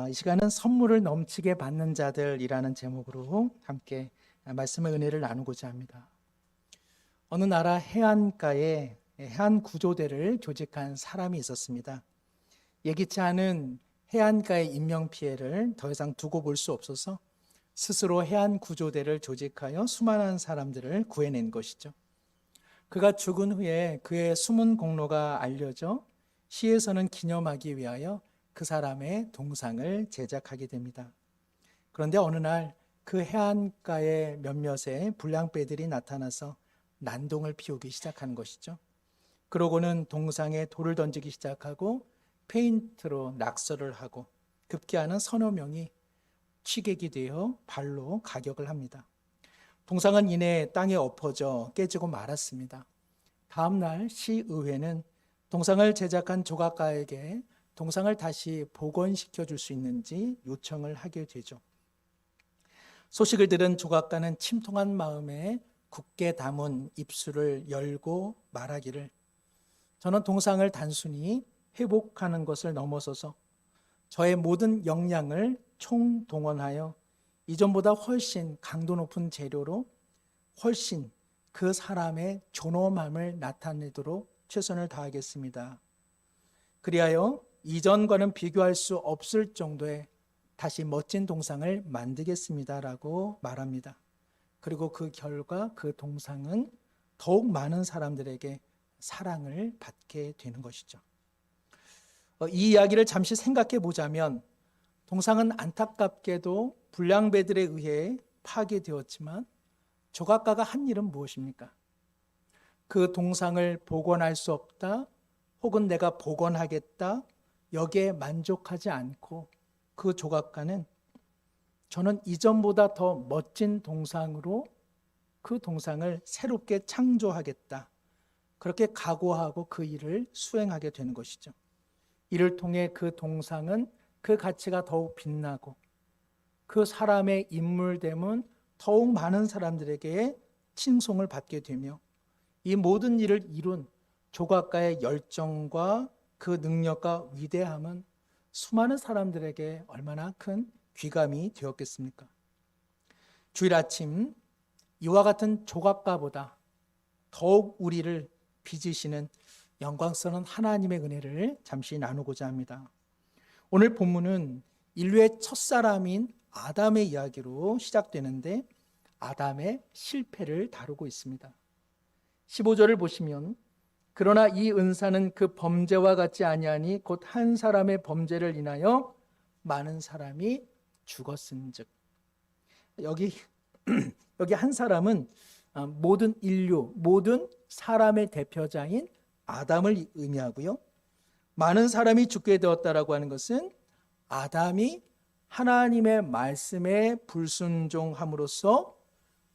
이 시간은 선물을 넘치게 받는 자들이라는 제목으로 함께 말씀의 은혜를 나누고자 합니다. 어느 나라 해안가에 해안 구조대를 조직한 사람이 있었습니다. 예기치 않은 해안가의 인명 피해를 더 이상 두고 볼 수 없어서 스스로 해안 구조대를 조직하여 수많은 사람들을 구해낸 것이죠. 그가 죽은 후에 그의 숨은 공로가 알려져 시에서는 기념하기 위하여 그 사람의 동상을 제작하게 됩니다. 그런데 어느 날 그 해안가의 몇몇의 불량배들이 나타나서 난동을 피우기 시작하는 것이죠. 그러고는 동상에 돌을 던지기 시작하고 페인트로 낙서를 하고 급기야는 서너 명이 취객이 되어 발로 가격을 합니다. 동상은 이내 땅에 엎어져 깨지고 말았습니다. 다음 날 시의회는 동상을 제작한 조각가에게 동상을 다시 복원시켜 줄 수 있는지 요청을 하게 되죠. 소식을 들은 조각가는 침통한 마음에 굳게 담은 입술을 열고 말하기를, 저는 동상을 단순히 회복하는 것을 넘어서서 저의 모든 역량을 총동원하여 이전보다 훨씬 강도 높은 재료로 훨씬 그 사람의 존엄함을 나타내도록 최선을 다하겠습니다. 그리하여 이전과는 비교할 수 없을 정도의 다시 멋진 동상을 만들겠습니다라고 말합니다. 그리고 그 결과 그 동상은 더욱 많은 사람들에게 사랑을 받게 되는 것이죠. 이 이야기를 잠시 생각해 보자면 동상은 안타깝게도 불량배들에 의해 파괴되었지만 조각가가 한 일은 무엇입니까? 그 동상을 복원할 수 없다, 혹은 내가 복원하겠다, 여기에 만족하지 않고 그 조각가는 저는 이전보다 더 멋진 동상으로 그 동상을 새롭게 창조하겠다, 그렇게 각오하고 그 일을 수행하게 되는 것이죠. 이를 통해 그 동상은 그 가치가 더욱 빛나고 그 사람의 인물됨은 더욱 많은 사람들에게 칭송을 받게 되며 이 모든 일을 이룬 조각가의 열정과 그 능력과 위대함은 수많은 사람들에게 얼마나 큰 귀감이 되었겠습니까? 주일 아침 이와 같은 조각가보다 더욱 우리를 빚으시는 영광스러운 하나님의 은혜를 잠시 나누고자 합니다. 오늘 본문은 인류의 첫사람인 아담의 이야기로 시작되는데 아담의 실패를 다루고 있습니다. 15절을 보시면, 그러나 이 은사는 그 범죄와 같지 아니하니 곧 한 사람의 범죄를 인하여 많은 사람이 죽었은즉. 여기 한 사람은 모든 인류, 모든 사람의 대표자인 아담을 의미하고요. 많은 사람이 죽게 되었다라고 하는 것은 아담이 하나님의 말씀에 불순종함으로써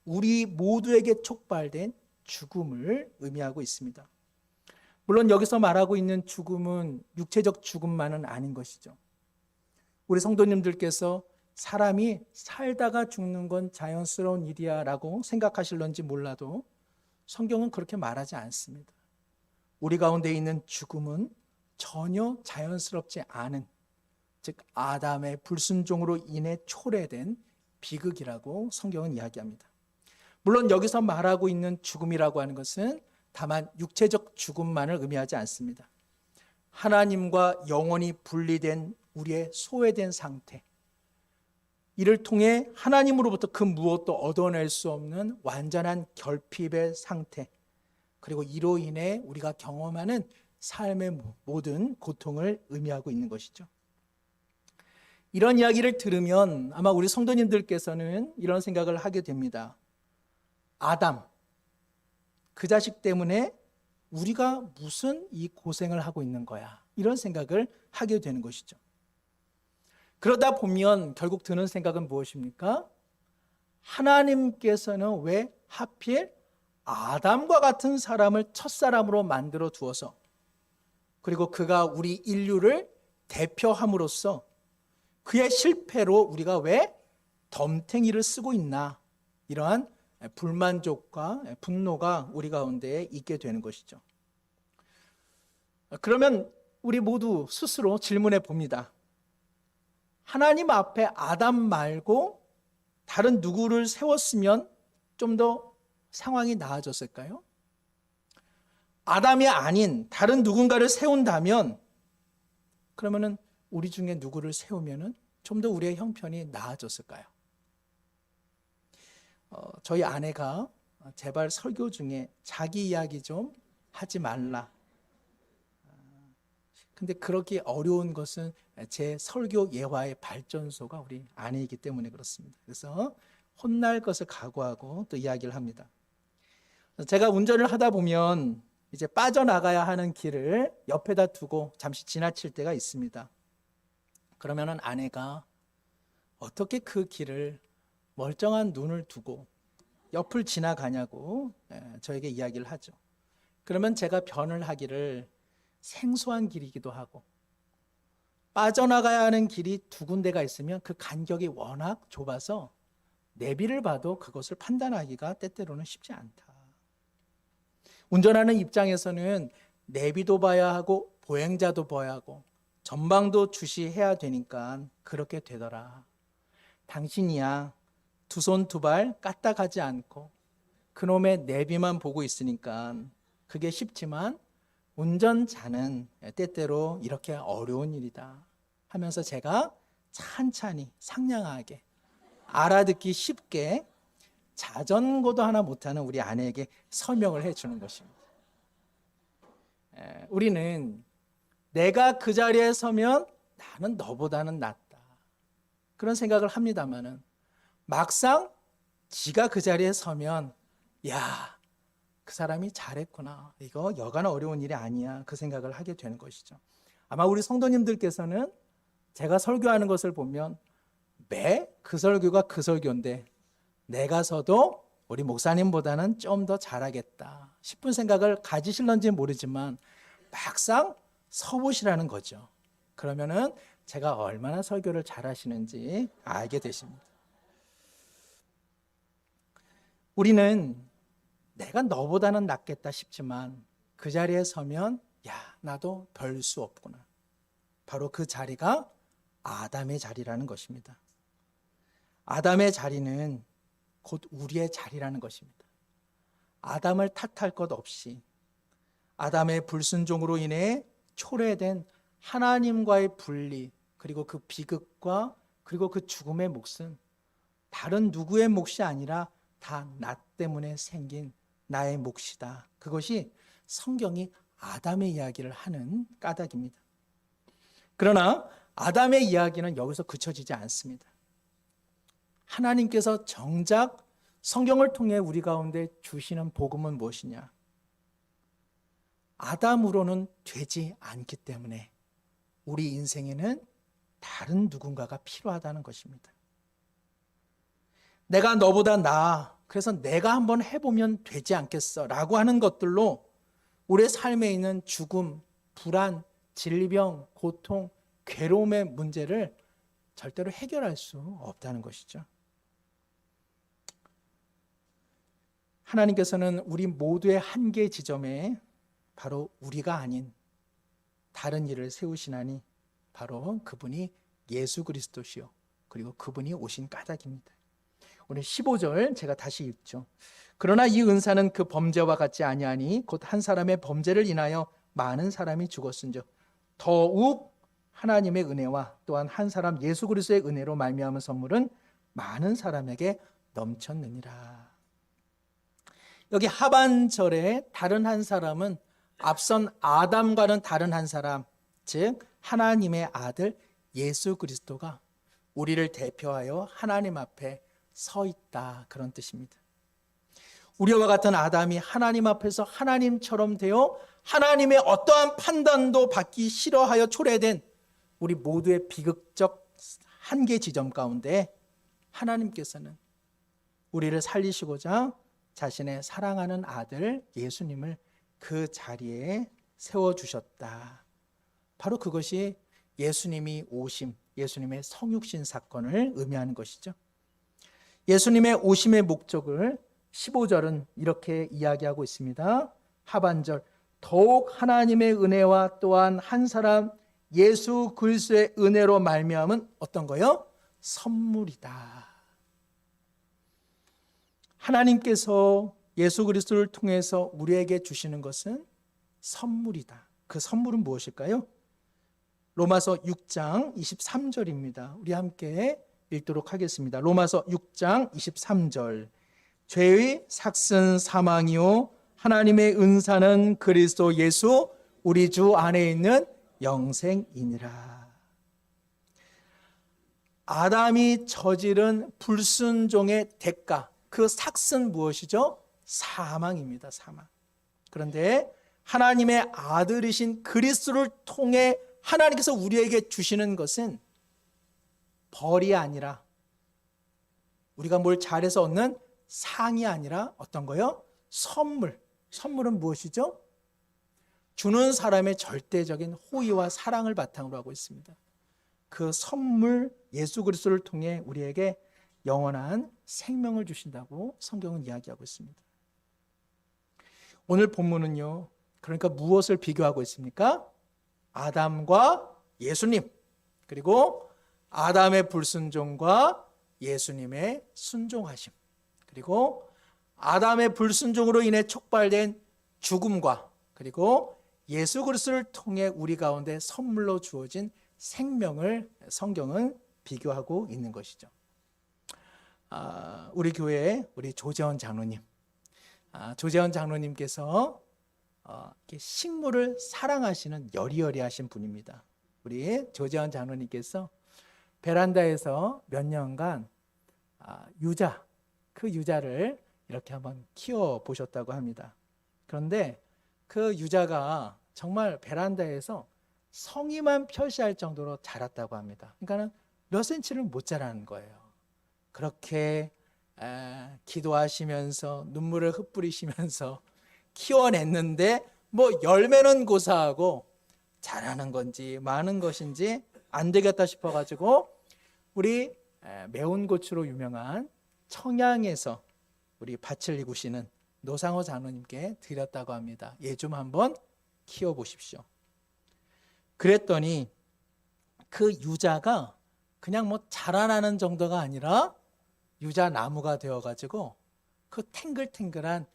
우리 모두에게 촉발된 죽음을 의미하고 있습니다. 물론 여기서 말하고 있는 죽음은 육체적 죽음만은 아닌 것이죠. 우리 성도님들께서 사람이 살다가 죽는 건 자연스러운 일이야 라고 생각하실런지 몰라도 성경은 그렇게 말하지 않습니다. 우리 가운데 있는 죽음은 전혀 자연스럽지 않은, 즉 아담의 불순종으로 인해 초래된 비극이라고 성경은 이야기합니다. 물론 여기서 말하고 있는 죽음이라고 하는 것은 다만 육체적 죽음만을 의미하지 않습니다. 하나님과 영원히 분리된 우리의 소외된 상태, 이를 통해 하나님으로부터 그 무엇도 얻어낼 수 없는 완전한 결핍의 상태, 그리고 이로 인해 우리가 경험하는 삶의 모든 고통을 의미하고 있는 것이죠. 이런 이야기를 들으면 아마 우리 성도님들께서는 이런 생각을 하게 됩니다. 아담, 그 자식 때문에 우리가 무슨 이 고생을 하고 있는 거야, 이런 생각을 하게 되는 것이죠. 그러다 보면 결국 드는 생각은 무엇입니까? 하나님께서는 왜 하필 아담과 같은 사람을 첫사람으로 만들어 두어서, 그리고 그가 우리 인류를 대표함으로써 그의 실패로 우리가 왜 덤탱이를 쓰고 있나, 이러한 불만족과 분노가 우리 가운데 있게 되는 것이죠. 그러면 우리 모두 스스로 질문해 봅니다. 하나님 앞에 아담 말고 다른 누구를 세웠으면 좀 더 상황이 나아졌을까요? 아담이 아닌 다른 누군가를 세운다면 그러면은 우리 중에 누구를 세우면은 좀 더 우리의 형편이 나아졌을까요? 저희 아내가 제발 설교 중에 자기 이야기 좀 하지 말라. 근데 그렇게 어려운 것은 제 설교 예화의 발전소가 우리 아내이기 때문에 그렇습니다. 그래서 혼날 것을 각오하고 또 이야기를 합니다. 제가 운전을 하다 보면 이제 빠져나가야 하는 길을 옆에다 두고 잠시 지나칠 때가 있습니다. 그러면은 아내가 어떻게 그 길을 멀쩡한 눈을 두고 옆을 지나가냐고 저에게 이야기를 하죠. 그러면 제가 변을 하기를 생소한 길이기도 하고 빠져나가야 하는 길이 두 군데가 있으면 그 간격이 워낙 좁아서 내비를 봐도 그것을 판단하기가 때때로는 쉽지 않다. 운전하는 입장에서는 내비도 봐야 하고 보행자도 봐야 하고 전방도 주시해야 되니까 그렇게 되더라. 당신이야 두 손 두 발 까딱하지 않고 그놈의 내비만 보고 있으니까 그게 쉽지만 운전자는 때때로 이렇게 어려운 일이다 하면서 제가 찬찬히 상냥하게 알아듣기 쉽게 자전거도 하나 못하는 우리 아내에게 설명을 해주는 것입니다. 우리는 내가 그 자리에 서면 나는 너보다는 낫다 그런 생각을 합니다만은 막상 지가 그 자리에 서면 야, 그 사람이 잘했구나. 이거 여간 어려운 일이 아니야. 그 생각을 하게 되는 것이죠. 아마 우리 성도님들께서는 제가 설교하는 것을 보면 매 그 설교가 그 설교인데 내가 서도 우리 목사님보다는 좀 더 잘하겠다 싶은 생각을 가지실런지 모르지만 막상 서보시라는 거죠. 그러면은 제가 얼마나 설교를 잘하시는지 알게 되십니다. 우리는 내가 너보다는 낫겠다 싶지만 그 자리에 서면 야, 나도 별 수 없구나. 바로 그 자리가 아담의 자리라는 것입니다. 아담의 자리는 곧 우리의 자리라는 것입니다. 아담을 탓할 것 없이 아담의 불순종으로 인해 초래된 하나님과의 분리 그리고 그 비극과 그리고 그 죽음의 몫은 다른 누구의 몫이 아니라 다 나 때문에 생긴 나의 몫이다. 그것이 성경이 아담의 이야기를 하는 까닭입니다. 그러나 아담의 이야기는 여기서 그쳐지지 않습니다. 하나님께서 정작 성경을 통해 우리 가운데 주시는 복음은 무엇이냐? 아담으로는 되지 않기 때문에 우리 인생에는 다른 누군가가 필요하다는 것입니다. 내가 너보다 나아. 그래서 내가 한번 해보면 되지 않겠어 라고 하는 것들로 우리의 삶에 있는 죽음, 불안, 질병, 고통, 괴로움의 문제를 절대로 해결할 수 없다는 것이죠. 하나님께서는 우리 모두의 한계 지점에 바로 우리가 아닌 다른 일을 세우시나니 바로 그분이 예수 그리스도시요 그리고 그분이 오신 까닭입니다. 오늘 15절 제가 다시 읽죠. 그러나 이 은사는 그 범죄와 같지 아니하니 곧 한 사람의 범죄를 인하여 많은 사람이 죽었은즉 더욱 하나님의 은혜와 또한 한 사람 예수 그리스도의 은혜로 말미암은 선물은 많은 사람에게 넘쳤느니라. 여기 하반절에 다른 한 사람은 앞선 아담과는 다른 한 사람, 즉 하나님의 아들 예수 그리스도가 우리를 대표하여 하나님 앞에 서 있다, 그런 뜻입니다. 우리와 같은 아담이 하나님 앞에서 하나님처럼 되어 하나님의 어떠한 판단도 받기 싫어하여 초래된 우리 모두의 비극적 한계 지점 가운데 하나님께서는 우리를 살리시고자 자신의 사랑하는 아들 예수님을 그 자리에 세워주셨다. 바로 그것이 예수님이 오심, 예수님의 성육신 사건을 의미하는 것이죠. 예수님의 오심의 목적을 15절은 이렇게 이야기하고 있습니다. 하반절, 더욱 하나님의 은혜와 또한 한 사람 예수 그리스도의 은혜로 말미암은 어떤 거요? 선물이다. 하나님께서 예수 그리스도를 통해서 우리에게 주시는 것은 선물이다. 그 선물은 무엇일까요? 로마서 6장 23절입니다. 우리 함께 읽도록 하겠습니다. 로마서 6장 23절. 죄의 삭은 사망이요 하나님의 은사는 그리스도 예수 우리 주 안에 있는 영생이니라. 아담이 저지른 불순종의 대가, 그 삭은 무엇이죠? 사망입니다. 사망. 그런데 하나님의 아들이신 그리스도를 통해 하나님께서 우리에게 주시는 것은 벌이 아니라, 우리가 뭘 잘해서 얻는 상이 아니라 어떤 거요? 선물. 선물은 무엇이죠? 주는 사람의 절대적인 호의와 사랑을 바탕으로 하고 있습니다. 그 선물 예수 그리스도를 통해 우리에게 영원한 생명을 주신다고 성경은 이야기하고 있습니다. 오늘 본문은요, 그러니까 무엇을 비교하고 있습니까? 아담과 예수님, 그리고 아담의 불순종과 예수님의 순종하심, 그리고 아담의 불순종으로 인해 촉발된 죽음과 그리고 예수 그리스도를 통해 우리 가운데 선물로 주어진 생명을 성경은 비교하고 있는 것이죠. 우리 교회에 우리 조재원 장로님, 조재원 장로님께서 식물을 사랑하시는 여리여리하신 분입니다. 우리 조재원 장로님께서 베란다에서 몇 년간 유자, 그 유자를 이렇게 한번 키워 보셨다고 합니다. 그런데 그 유자가 정말 베란다에서 성의만 표시할 정도로 자랐다고 합니다. 그러니까 몇 센치를 못 자라는 거예요. 그렇게 기도하시면서 눈물을 흩뿌리시면서 키워냈는데 뭐 열매는 고사하고 자라는 건지 많은 것인지 안 되겠다 싶어가지고 우리 매운 고추로 유명한 청양에서 우리 밭을 이구시는 노상호 장로님께 드렸다고 합니다. 얘 좀 한번 키워보십시오. 그랬더니 그 유자가 그냥 뭐 자라나는 정도가 아니라 유자 나무가 되어가지고 그 탱글탱글한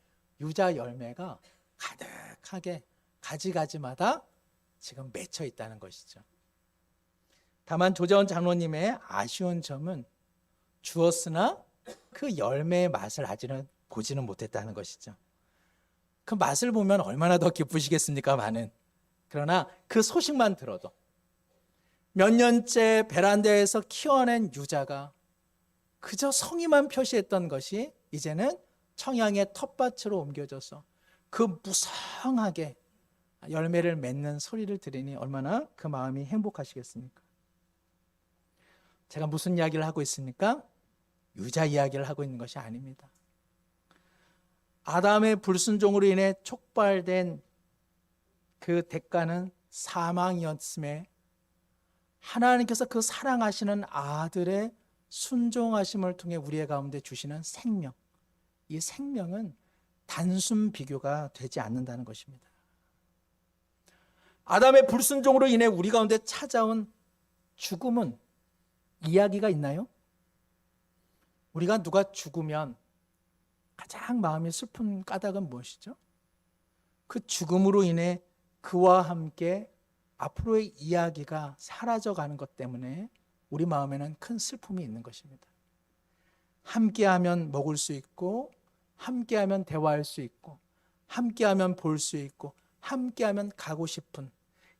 유자 열매가 가득하게 가지가지마다 지금 맺혀 있다는 것이죠. 다만 조재원 장로님의 아쉬운 점은 주었으나 그 열매의 맛을 아직은 보지는 못했다는 것이죠. 그 맛을 보면 얼마나 더 기쁘시겠습니까, 많은. 그러나 그 소식만 들어도 몇 년째 베란다에서 키워낸 유자가 그저 성의만 표시했던 것이 이제는 청양의 텃밭으로 옮겨져서 그 무성하게 열매를 맺는 소리를 들으니 얼마나 그 마음이 행복하시겠습니까? 제가 무슨 이야기를 하고 있습니까? 유자 이야기를 하고 있는 것이 아닙니다. 아담의 불순종으로 인해 촉발된 그 대가는 사망이었음에 하나님께서 그 사랑하시는 아들의 순종하심을 통해 우리의 가운데 주시는 생명, 이 생명은 단순 비교가 되지 않는다는 것입니다. 아담의 불순종으로 인해 우리 가운데 찾아온 죽음은 이야기가 있나요? 우리가 누가 죽으면 가장 마음이 슬픈 까닭은 무엇이죠? 그 죽음으로 인해 그와 함께 앞으로의 이야기가 사라져가는 것 때문에 우리 마음에는 큰 슬픔이 있는 것입니다. 함께하면 먹을 수 있고, 함께하면 대화할 수 있고, 함께하면 볼 수 있고, 함께하면 가고 싶은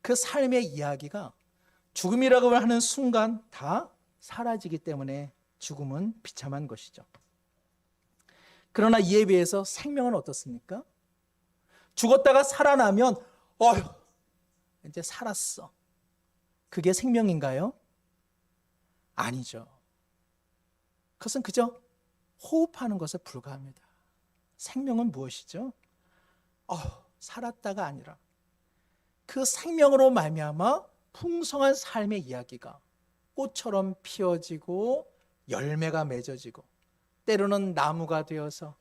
그 삶의 이야기가 죽음이라고 하는 순간 다 사라지기 때문에 죽음은 비참한 것이죠. 그러나 이에 비해서 생명은 어떻습니까? 죽었다가 살아나면 이제 살았어. 그게 생명인가요? 아니죠. 그것은 그저 호흡하는 것에 불과합니다. 생명은 무엇이죠? 살았다가 아니라 그 생명으로 말미암아 풍성한 삶의 이야기가 꽃처럼 피어지고 열매가 맺어지고 때로는 나무가 되어서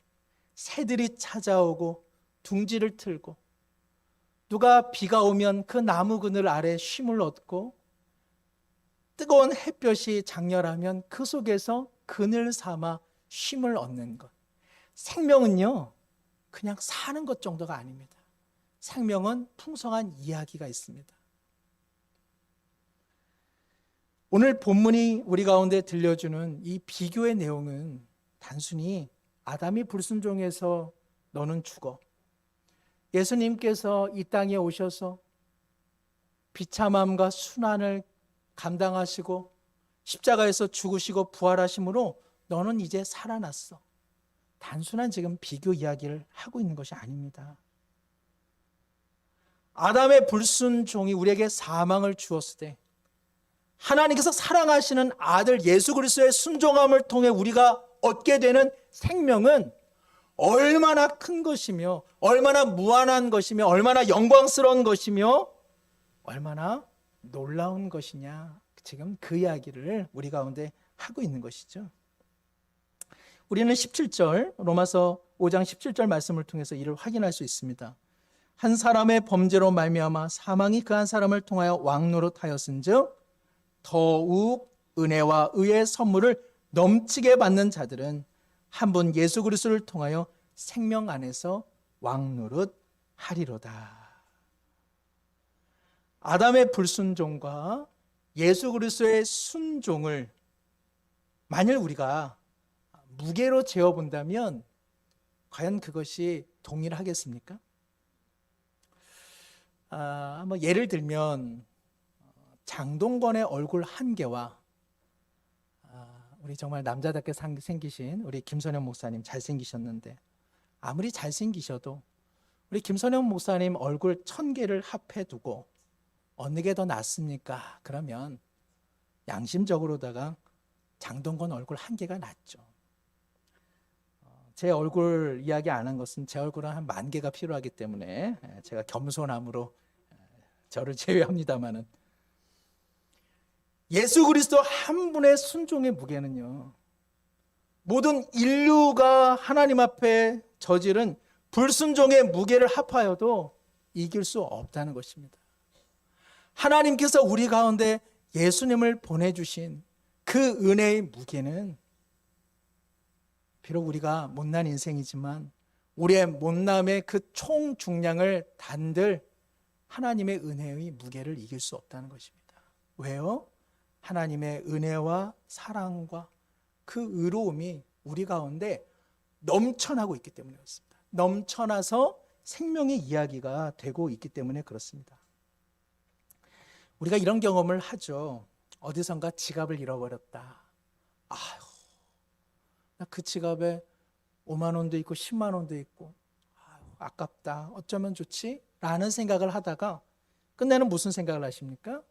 새들이 찾아오고 둥지를 틀고 누가 비가 오면 그 나무 그늘 아래 쉼을 얻고 뜨거운 햇볕이 장렬하면 그 속에서 그늘 삼아 쉼을 얻는 것. 생명은요, 그냥 사는 것 정도가 아닙니다. 생명은 풍성한 이야기가 있습니다. 오늘 본문이 우리 가운데 들려주는 이 비교의 내용은 단순히 아담이 불순종해서 너는 죽어, 예수님께서 이 땅에 오셔서 비참함과 순환을 감당하시고 십자가에서 죽으시고 부활하심으로 너는 이제 살아났어, 단순한 지금 비교 이야기를 하고 있는 것이 아닙니다. 아담의 불순종이 우리에게 사망을 주었을 때 하나님께서 사랑하시는 아들 예수 그리스도의 순종함을 통해 우리가 얻게 되는 생명은 얼마나 큰 것이며 얼마나 무한한 것이며 얼마나 영광스러운 것이며 얼마나 놀라운 것이냐, 지금 그 이야기를 우리 가운데 하고 있는 것이죠. 우리는 17절, 로마서 5장 17절 말씀을 통해서 이를 확인할 수 있습니다. 한 사람의 범죄로 말미암아 사망이 그 한 사람을 통하여 왕노릇하였은즉 더욱 은혜와 의의 선물을 넘치게 받는 자들은 한 분 예수 그리스도를 통하여 생명 안에서 왕노릇하리로다. 아담의 불순종과 예수 그리스도의 순종을 만일 우리가 무게로 재어본다면 과연 그것이 동일하겠습니까? 예를 들면 장동건의 얼굴 한 개와 우리 정말 남자답게 생기신 우리 김선영 목사님, 잘생기셨는데 아무리 잘생기셔도 우리 김선영 목사님 얼굴 1000개를 합해두고 어느 게 더 낫습니까? 그러면 양심적으로다가 장동건 얼굴 한 개가 낫죠. 제 얼굴 이야기 안 한 것은 제 얼굴은 한 10,000개가 필요하기 때문에 제가 겸손함으로 저를 제외합니다마는, 예수 그리스도 한 분의 순종의 무게는요, 모든 인류가 하나님 앞에 저지른 불순종의 무게를 합하여도 이길 수 없다는 것입니다. 하나님께서 우리 가운데 예수님을 보내주신 그 은혜의 무게는 비록 우리가 못난 인생이지만 우리의 못남의 그 총 중량을 단들 하나님의 은혜의 무게를 이길 수 없다는 것입니다. 왜요? 하나님의 은혜와 사랑과 그 의로움이 우리 가운데 넘쳐나고 있기 때문에 그렇습니다. 넘쳐나서 생명의 이야기가 되고 있기 때문에 그렇습니다. 우리가 이런 경험을 하죠. 어디선가 지갑을 잃어버렸다. 아휴, 나 그 지갑에 5만 원도 있고 10만 원도 있고 아깝다, 어쩌면 좋지? 라는 생각을 하다가 끝내는 무슨 생각을 하십니까?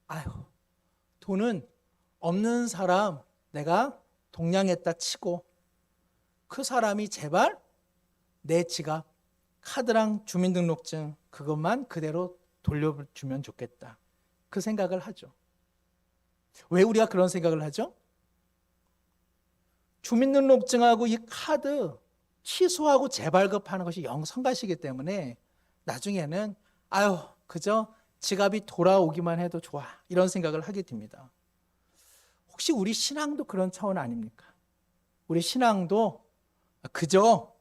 아휴, 돈은 없는 사람 내가 동냥했다 치고 그 사람이 제발 내 지갑, 카드랑 주민등록증 그것만 그대로 돌려주면 좋겠다, 그 생각을 하죠. 왜 우리가 그런 생각을 하죠? 주민등록증하고 이 카드 취소하고 재발급하는 것이 영성가시기 때문에 나중에는 아유, 그저 지갑이 돌아오기만 해도 좋아, 이런 생각을 하게 됩니다. 혹시 우리 신앙도 그런 차원 아닙니까? 우리 신앙도 그저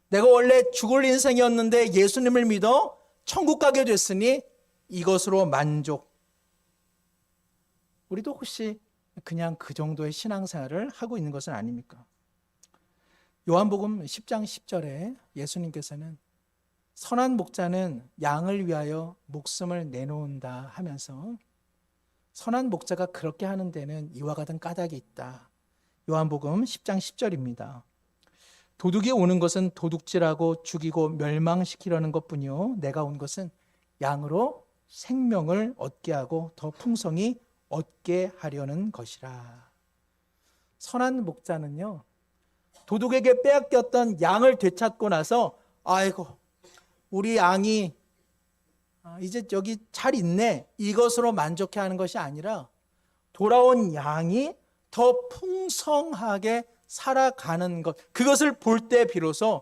내가 원래 죽을 인생이었는데 예수님을 믿어 천국 가게 됐으니 이것으로 만족. 우리도 혹시 그냥 그 정도의 신앙생활을 하고 있는 것은 아닙니까? 요한복음 10장 10절에 예수님께서는 선한 목자는 양을 위하여 목숨을 내놓는다 하면서 선한 목자가 그렇게 하는 데는 이와 같은 까닭이 있다. 요한복음 10장 10절입니다. 도둑이 오는 것은 도둑질하고 죽이고 멸망시키려는 것뿐이요 내가 온 것은 양으로 생명을 얻게 하고 더 풍성히 얻게 하려는 것이라. 선한 목자는요, 도둑에게 빼앗겼던 양을 되찾고 나서 아이고 우리 양이 이제 여기 잘 있네, 이것으로 만족해 하는 것이 아니라 돌아온 양이 더 풍성하게 살아가는 것, 그것을 볼 때 비로소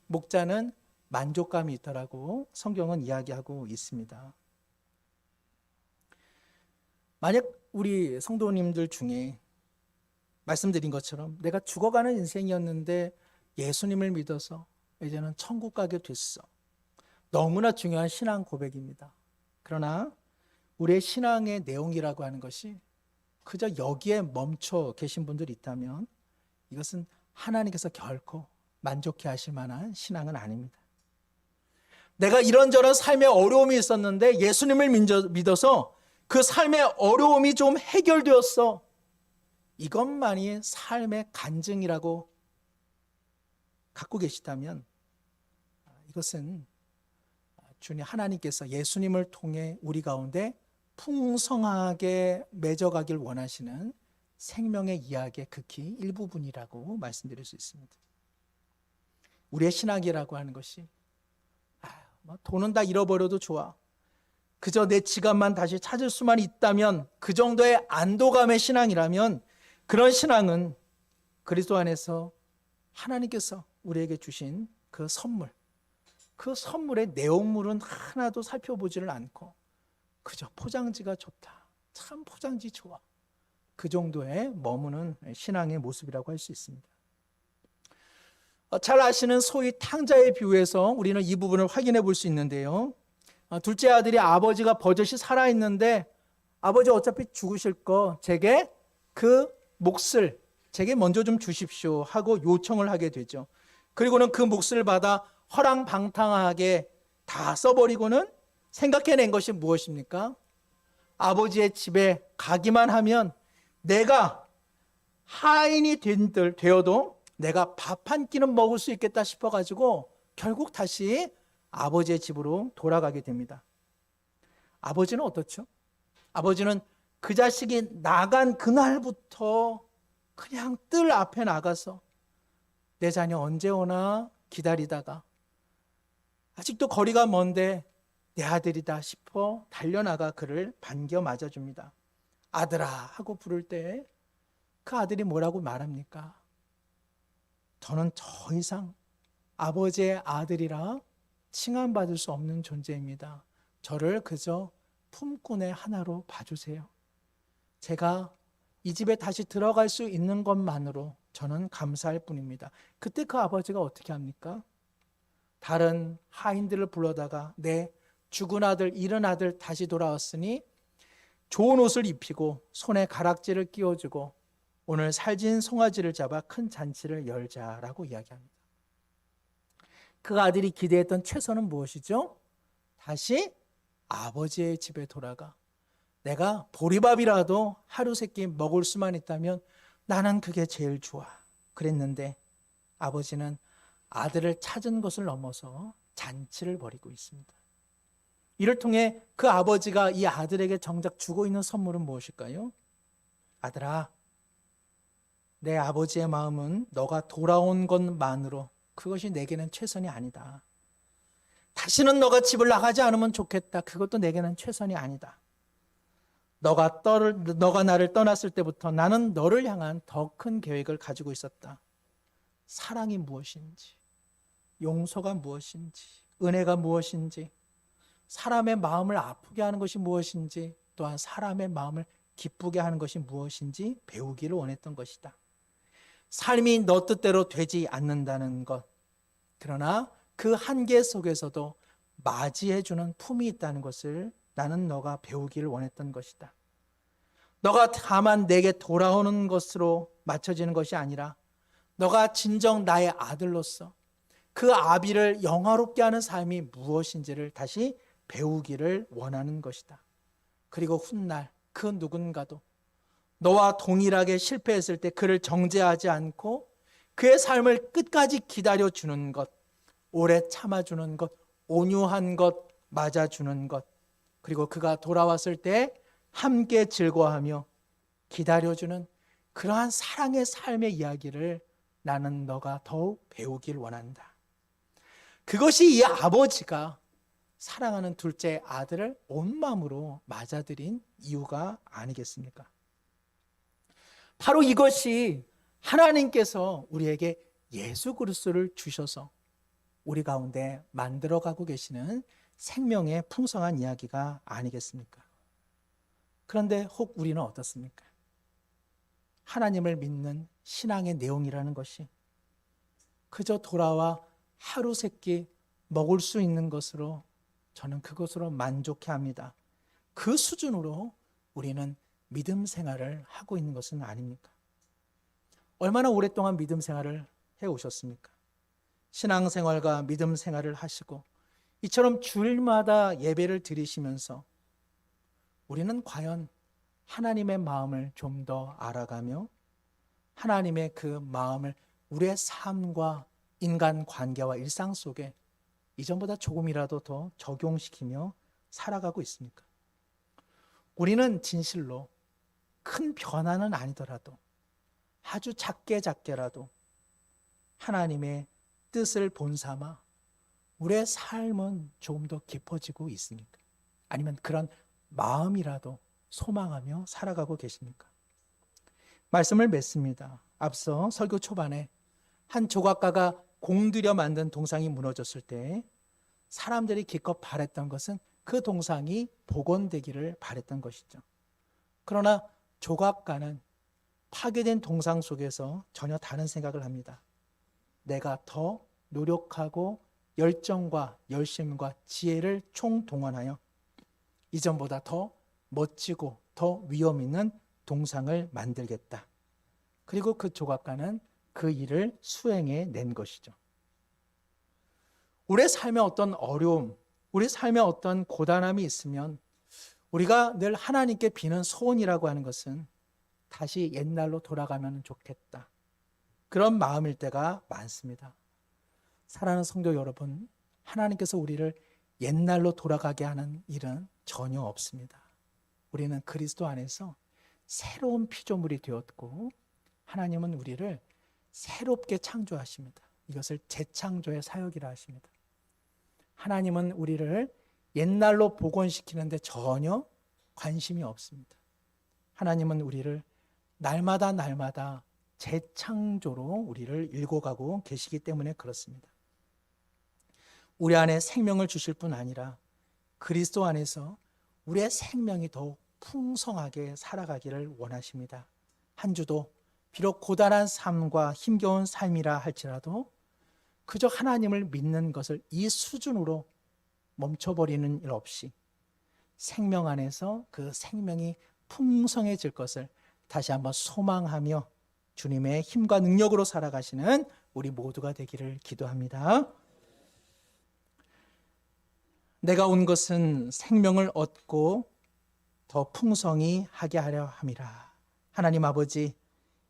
목자는 만족감이 있다라고 성경은 이야기하고 있습니다. 만약 우리 성도님들 중에 말씀드린 것처럼 내가 죽어가는 인생이었는데 예수님을 믿어서 이제는 천국 가게 됐어. 너무나 중요한 신앙 고백입니다. 그러나 우리의 신앙의 내용이라고 하는 것이 그저 여기에 멈춰 계신 분들이 있다면 이것은 하나님께서 결코 만족해 하실 만한 신앙은 아닙니다. 내가 이런저런 삶의 어려움이 있었는데 예수님을 믿어서 그 삶의 어려움이 좀 해결되었어. 이것만이 삶의 간증이라고 갖고 계시다면 이것은 주님 하나님께서 예수님을 통해 우리 가운데 풍성하게 맺어가길 원하시는 생명의 이야기의 극히 일부분이라고 말씀드릴 수 있습니다. 우리의 신학이라고 하는 것이 돈은 다 잃어버려도 좋아. 그저 내 지갑만 다시 찾을 수만 있다면 그 정도의 안도감의 신앙이라면 그런 신앙은 그리스도 안에서 하나님께서 우리에게 주신 그 선물, 그 선물의 내용물은 하나도 살펴보지를 않고 그저 포장지가 좋다. 참 포장지 좋아. 그 정도에 머무는 신앙의 모습이라고 할 수 있습니다. 잘 아시는 소위 탕자의 비유에서 우리는 이 부분을 확인해 볼 수 있는데요. 둘째 아들이 아버지가 버젓이 살아있는데 아버지 어차피 죽으실 거 제게 그 몫을 제게 먼저 좀 주십시오 하고 요청을 하게 되죠. 그리고는 그 몫을 받아 허랑방탕하게 다 써버리고는 생각해낸 것이 무엇입니까? 아버지의 집에 가기만 하면 내가 하인이 되어도 내가 밥 한 끼는 먹을 수 있겠다 싶어가지고 결국 다시 아버지의 집으로 돌아가게 됩니다. 아버지는 어떻죠? 아버지는 그 자식이 나간 그날부터 그냥 뜰 앞에 나가서 내 자녀 언제 오나 기다리다가 아직도 거리가 먼데 내 아들이다 싶어 달려나가 그를 반겨 맞아줍니다. 아들아 하고 부를 때 그 아들이 뭐라고 말합니까? 저는 더 이상 아버지의 아들이라 칭함받을 수 없는 존재입니다. 저를 그저 품꾼의 하나로 봐주세요. 제가 이 집에 다시 들어갈 수 있는 것만으로 저는 감사할 뿐입니다. 그때 그 아버지가 어떻게 합니까? 다른 하인들을 불러다가 내 죽은 아들, 잃은 아들 다시 돌아왔으니 좋은 옷을 입히고 손에 가락지를 끼워주고 오늘 살진 송아지를 잡아 큰 잔치를 열자라고 이야기합니다. 그 아들이 기대했던 최선은 무엇이죠? 다시 아버지의 집에 돌아가 내가 보리밥이라도 하루 세끼 먹을 수만 있다면 나는 그게 제일 좋아. 그랬는데 아버지는 아들을 찾은 것을 넘어서 잔치를 벌이고 있습니다. 이를 통해 그 아버지가 이 아들에게 정작 주고 있는 선물은 무엇일까요? 아들아, 내 아버지의 마음은 너가 돌아온 것만으로 그것이 내게는 최선이 아니다. 다시는 너가 집을 나가지 않으면 좋겠다. 그것도 내게는 최선이 아니다. 너가 나를 떠났을 때부터 나는 너를 향한 더 큰 계획을 가지고 있었다. 사랑이 무엇인지, 용서가 무엇인지, 은혜가 무엇인지, 사람의 마음을 아프게 하는 것이 무엇인지, 또한 사람의 마음을 기쁘게 하는 것이 무엇인지 배우기를 원했던 것이다. 삶이 너 뜻대로 되지 않는다는 것, 그러나 그 한계 속에서도 맞이해주는 품이 있다는 것을 나는 너가 배우기를 원했던 것이다. 너가 다만 내게 돌아오는 것으로 맞춰지는 것이 아니라 너가 진정 나의 아들로서 그 아비를 영화롭게 하는 삶이 무엇인지를 다시 배우기를 원하는 것이다. 그리고 훗날 그 누군가도 너와 동일하게 실패했을 때 그를 정죄하지 않고 그의 삶을 끝까지 기다려주는 것, 오래 참아주는 것, 온유한 것, 맞아주는 것, 그리고 그가 돌아왔을 때 함께 즐거워하며 기다려주는 그러한 사랑의 삶의 이야기를 나는 너가 더욱 배우길 원한다. 그것이 이 아버지가 사랑하는 둘째 아들을 온 마음으로 맞아들인 이유가 아니겠습니까? 바로 이것이 하나님께서 우리에게 예수 그리스도를 주셔서 우리 가운데 만들어가고 계시는 생명의 풍성한 이야기가 아니겠습니까? 그런데 혹 우리는 어떻습니까? 하나님을 믿는 신앙의 내용이라는 것이 그저 돌아와 하루 세끼 먹을 수 있는 것으로 저는 그것으로 만족해합니다. 그 수준으로 우리는 믿음 생활을 하고 있는 것은 아닙니까? 얼마나 오랫동안 믿음 생활을 해오셨습니까? 신앙생활과 믿음 생활을 하시고 이처럼 주일마다 예배를 드리시면서 우리는 과연 하나님의 마음을 좀 더 알아가며 하나님의 그 마음을 우리의 삶과 인간관계와 일상 속에 이전보다 조금이라도 더 적용시키며 살아가고 있습니까? 우리는 진실로 큰 변화는 아니더라도 아주 작게라도 하나님의 뜻을 본삼아 우리의 삶은 조금 더 깊어지고 있습니까? 아니면 그런 마음이라도 소망하며 살아가고 계십니까? 말씀을 맺습니다. 앞서 설교 초반에 한 조각가가 공들여 만든 동상이 무너졌을 때 사람들이 기껏 바랬던 것은 그 동상이 복원되기를 바랬던 것이죠. 그러나 조각가는 파괴된 동상 속에서 전혀 다른 생각을 합니다. 내가 더 노력하고 열정과 열심과 지혜를 총동원하여 이전보다 더 멋지고 더 위험 있는 동상을 만들겠다. 그리고 그 조각가는 그 일을 수행해 낸 것이죠. 우리의 삶에 어떤 어려움, 우리 삶에 어떤 고단함이 있으면 우리가 늘 하나님께 비는 소원이라고 하는 것은 다시 옛날로 돌아가면 좋겠다. 그런 마음일 때가 많습니다. 사랑하는 성도 여러분, 하나님께서 우리를 옛날로 돌아가게 하는 일은 전혀 없습니다. 우리는 그리스도 안에서 새로운 피조물이 되었고 하나님은 우리를 새롭게 창조하십니다. 이것을 재창조의 사역이라 하십니다. 하나님은 우리를 옛날로 복원시키는데 전혀 관심이 없습니다. 하나님은 우리를 날마다 재창조로 우리를 일궈가고 계시기 때문에 그렇습니다. 우리 안에 생명을 주실 뿐 아니라 그리스도 안에서 우리의 생명이 더욱 풍성하게 살아가기를 원하십니다. 한 주도 비록 고단한 삶과 힘겨운 삶이라 할지라도 그저 하나님을 믿는 것을 이 수준으로 멈춰버리는 일 없이 생명 안에서 그 생명이 풍성해질 것을 다시 한번 소망하며 주님의 힘과 능력으로 살아가시는 우리 모두가 되기를 기도합니다. 내가 온 것은 생명을 얻고 더 풍성히 하게 하려 함이라. 하나님 아버지,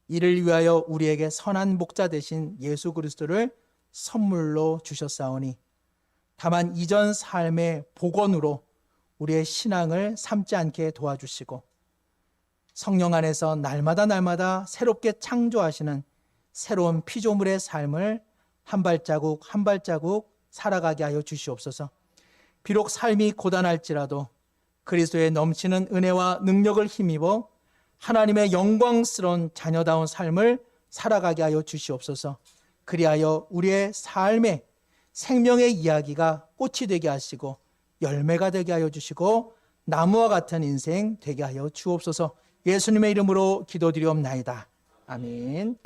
이를 위하여 우리에게 선한 목자 되신 예수 그리스도를 선물로 주셨사오니 다만 이전 삶의 복원으로 우리의 신앙을 삶지 않게 도와주시고 성령 안에서 날마다 새롭게 창조하시는 새로운 피조물의 삶을 한 발자국 살아가게 하여 주시옵소서. 비록 삶이 고단할지라도 그리스도의 넘치는 은혜와 능력을 힘입어 하나님의 영광스러운 자녀다운 삶을 살아가게 하여 주시옵소서. 그리하여 우리의 삶에 생명의 이야기가 꽃이 되게 하시고 열매가 되게 하여 주시고 나무와 같은 인생 되게 하여 주옵소서. 예수님의 이름으로 기도드리옵나이다. 아멘.